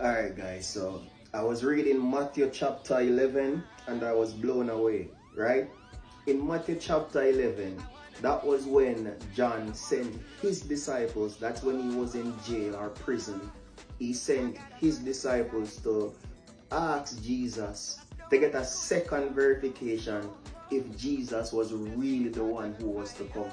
Alright guys, so I was reading Matthew chapter 11 and I was blown away, right? In Matthew chapter 11, that was when John sent his disciples, that's when he was in jail or prison. He sent his disciples to ask Jesus to get a second verification if Jesus was really the one who was to come.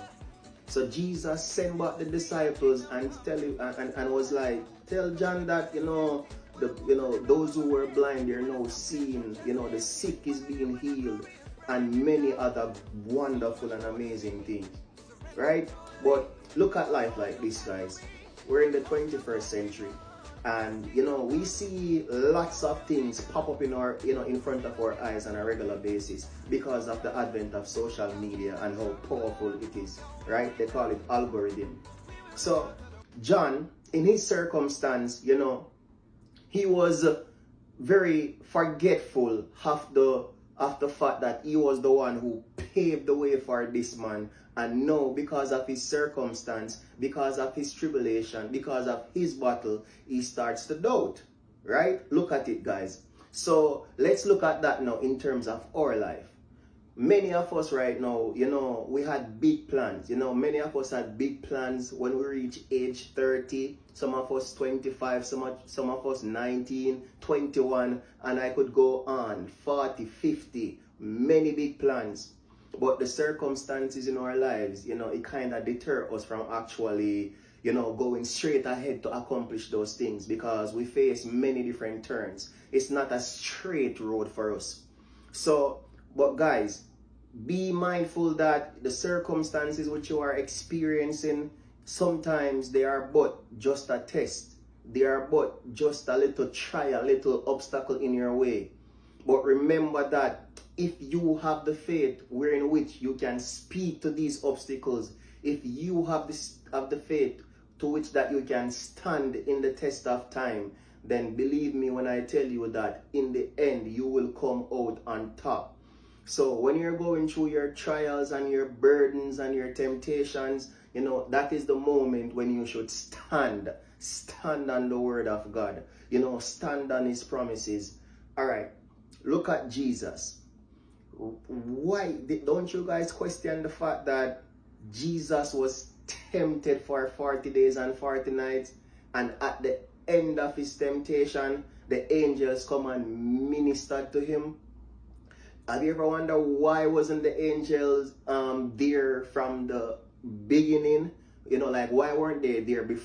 So Jesus sent back the disciples and and was like, tell John that those who were blind they're now seeing, the sick is being healed, and many other wonderful and amazing things. Right? But look at life like this, guys. We're in the 21st century. And we see lots of things pop up in our in front of our eyes on a regular basis because of the advent of social media and how powerful it is, right? They call it algorithm. So John, in his circumstance, he was very forgetful of the fact that he was the one who paved the way for this man, and now because of his circumstance, because of his tribulation, because of his battle, he starts to doubt. Right? Look at it, guys. So let's look at that now in terms of our life. Many of us right now, we had big plans. Many of us had big plans when we reach age 30. Some of us 25, some of us 19, 21, and I could go on, 40, 50, many big plans. But the circumstances in our lives, it kind of deter us from actually, going straight ahead to accomplish those things because we face many different turns. It's not a straight road for us. So, but guys, be mindful that the circumstances which you are experiencing, sometimes they are but just a test. They are but just a little trial, a little obstacle in your way. But remember that if you have the faith wherein which you can speak to these obstacles, if you have the faith to which that you can stand in the test of time, then believe me when I tell you that in the end you will come out on top. So when you're going through your trials and your burdens and your temptations, that is the moment when you should stand on the word of God, stand on his promises. All right, look at Jesus. Why don't you guys question the fact that Jesus was tempted for 40 days and 40 nights, and at the end of his temptation, the angels come and ministered to him? Have you ever wondered why wasn't the angels there from the beginning? Like why weren't they there before?